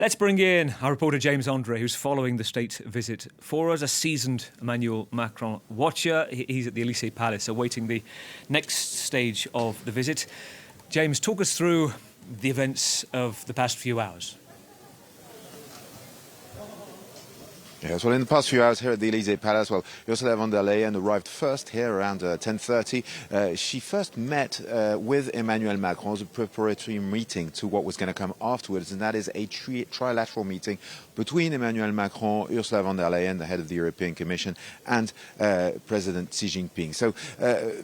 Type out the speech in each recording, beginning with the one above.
Let's bring in our reporter James Andre, who's following the state visit for us, a seasoned Emmanuel Macron watcher. He's at the Elysee Palace awaiting the next stage of the visit. James, talk us through the events of the past few hours. Yes, well, in the past few hours here at the Elysee Palace, Ursula von der Leyen arrived first here around 10:30. She first met with Emmanuel Macron as a preparatory meeting to what was going to come afterwards, and that is a trilateral meeting between Emmanuel Macron, Ursula von der Leyen, the head of the European Commission, and President Xi Jinping. So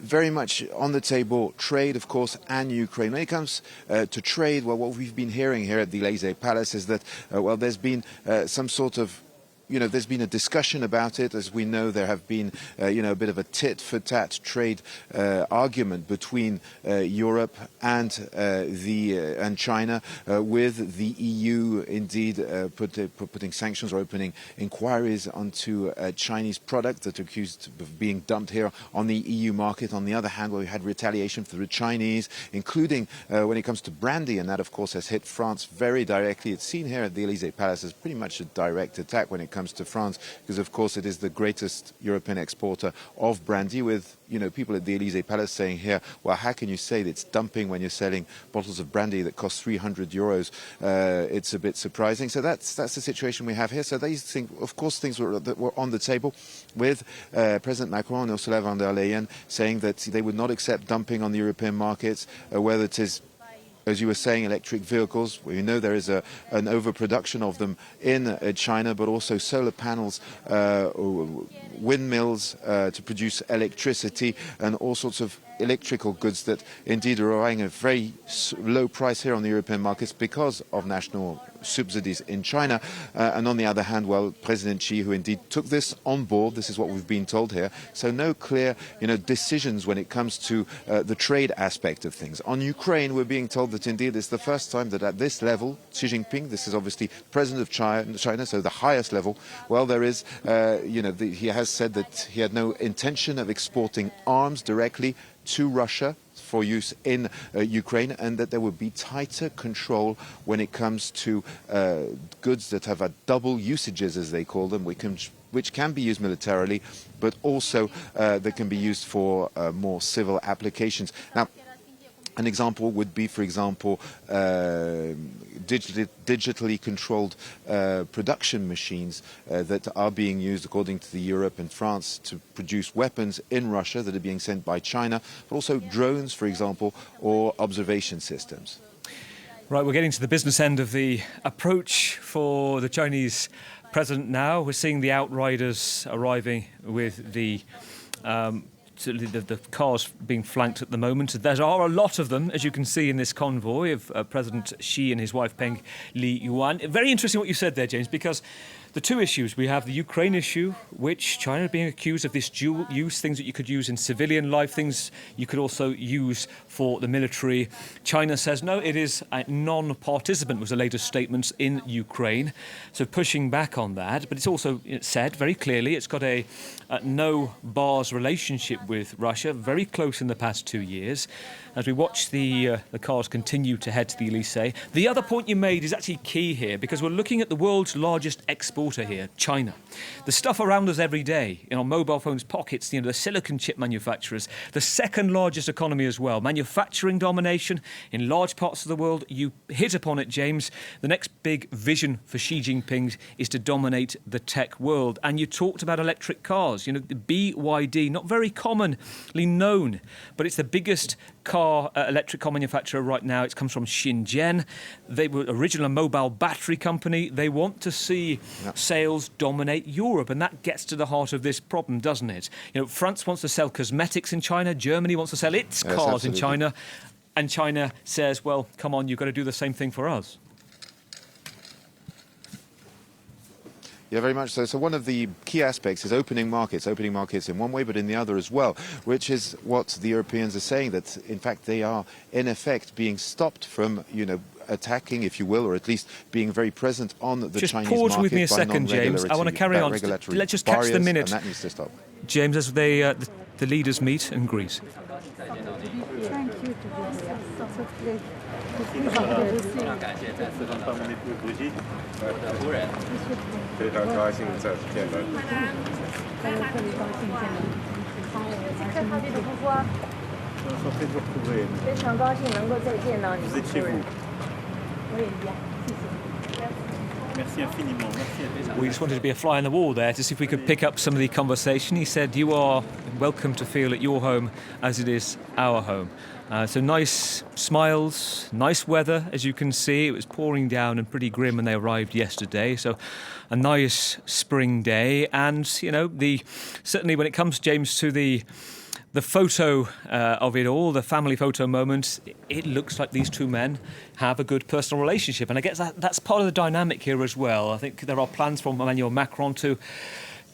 very much on the table, trade, of course, and Ukraine. When it comes to trade, well, what we've been hearing here at the Elysee Palace is that, there's been some sort of there's been a discussion about it. As we know, there have been, a bit of a tit-for-tat trade argument between Europe and China, with the EU indeed putting sanctions or opening inquiries onto Chinese products that are accused of being dumped here on the EU market. On the other hand, we had retaliation for the Chinese, including when it comes to brandy, and that, of course, has hit France very directly. It's seen here at the Elysee Palace as pretty much a direct attack when it comes to France, because of course it is the greatest European exporter of brandy, with people at the Elysee Palace saying here, well, how can you say that it's dumping when you're selling bottles of brandy that cost 300 euros? It's a bit surprising. So that's the situation we have here. So these things, of course, things were on the table, with President Macron and Ursula von der Leyen saying that they would not accept dumping on the European markets, whether it is, as you were saying, electric vehicles. We know there is an overproduction of them in China, but also solar panels, windmills to produce electricity, and all sorts of electrical goods that indeed are buying a very low price here on the European markets because of national subsidies in China. And on the other hand, President Xi, who indeed took this on board, this is what we've been told here. So no clear, decisions when it comes to the trade aspect of things. On Ukraine, we're being told that indeed it's the first time that at this level, Xi Jinping, this is obviously President of China, so the highest level, there is, he has said that he had no intention of exporting arms directly to Russia for use in Ukraine, and that there would be tighter control when it comes to goods that have a double usages, as they call them, which can be used militarily, but also that can be used for more civil applications. Now, an example would be, for example, digitally controlled production machines that are being used, according to Europe and France, to produce weapons in Russia that are being sent by China, but also drones, for example, or observation systems. Right, we're getting to the business end of the approach for the Chinese president now. We're seeing the outriders arriving with the cars being flanked at the moment. There are a lot of them, as you can see, in this convoy of President Xi and his wife Peng Liyuan. Very interesting what you said there, James, because the two issues, we have the Ukraine issue, which China is being accused of this dual use, things that you could use in civilian life, things you could also use for the military. China says, no, it is a non-participant, was the latest statement in Ukraine. So pushing back on that. But it's also said very clearly it's got a no bars relationship with Russia, very close in the past 2 years. As we watch the cars continue to head to the Elysee. The other point you made is actually key here, because we're looking at the world's largest exporter here, China. The stuff around us every day, in our mobile phones' pockets, the silicon chip manufacturers, the second largest economy as well. Manufacturing domination in large parts of the world. You hit upon it, James. The next big vision for Xi Jinping is to dominate the tech world. And you talked about electric cars. The BYD, not very commonly known, but it's the biggest electric car manufacturer right now. It comes from Shenzhen. They were originally a mobile battery company. They want to see sales dominate Europe, and that gets to the heart of this problem, doesn't it? France wants to sell cosmetics in China. Germany wants to sell its cars in China, and China says, well, come on, you've got to do the same thing for us. Yeah, very much so. So one of the key aspects is opening markets in one way, but in the other as well, which is what the Europeans are saying, that in fact they are in effect being stopped from, attacking, if you will, or at least being very present on the Chinese market. Just pause with me a second, James. I want to carry on. Let's just catch the minute. And that needs to stop. James, as the leaders meet in Greece. Thank you to be here. 非常感谢再次看到我的夫人。非常高兴再次见到你。非常高兴能够再见到你。Vous êtes chez vous. 我也一样，谢谢。 Merci infiniment. Merci. We just wanted to be a fly on the wall there to see if we could pick up some of the conversation. He said, "You are welcome to feel at your home as it is our home." So nice smiles, nice weather, as you can see. It was pouring down and pretty grim when they arrived yesterday. So a nice spring day. And, you know, certainly when it comes, James, to the photo of it all, the family photo moment, it looks like these two men have a good personal relationship. And I guess that's part of the dynamic here as well. I think there are plans from Emmanuel Macron to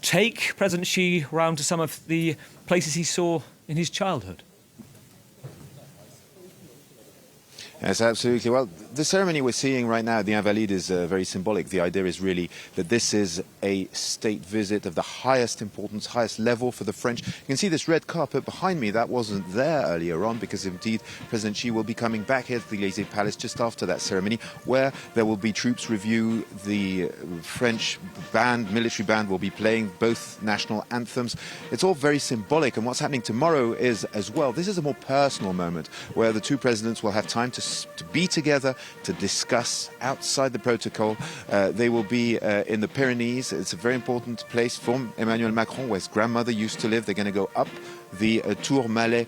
take President Xi round to some of the places he saw in his childhood. Yes, absolutely. Well, the ceremony we're seeing right now at the Invalides is very symbolic. The idea is really that this is a state visit of the highest importance, highest level for the French. You can see this red carpet behind me. That wasn't there earlier on because indeed President Xi will be coming back here to the Élysée Palace just after that ceremony, where there will be troops review. The French band, military band, will be playing both national anthems. It's all very symbolic. And what's happening tomorrow is as well, this is a more personal moment where the two presidents will have time to be together, to discuss outside the protocol. They will be in the Pyrenees. It's a very important place for Emmanuel Macron, where his grandmother used to live. They're going to go up the Tourmalet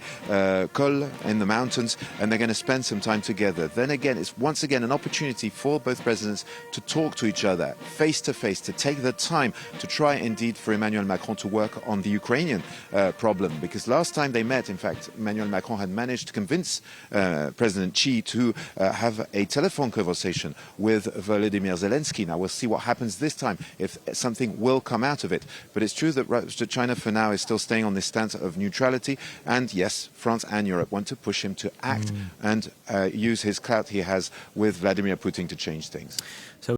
col in the mountains, and they're going to spend some time together. Then again, it's once again an opportunity for both presidents to talk to each other face to face, to take the time to try indeed for Emmanuel Macron to work on the Ukrainian problem. Because last time they met, in fact, Emmanuel Macron had managed to convince President Xi to have a telephone conversation with Volodymyr Zelensky. Now we'll see what happens this time, if something will come out of it. But it's true that China for now is still staying on this stance of neutrality, and yes, France and Europe want to push him to act and use his clout he has with Vladimir Putin to change things. So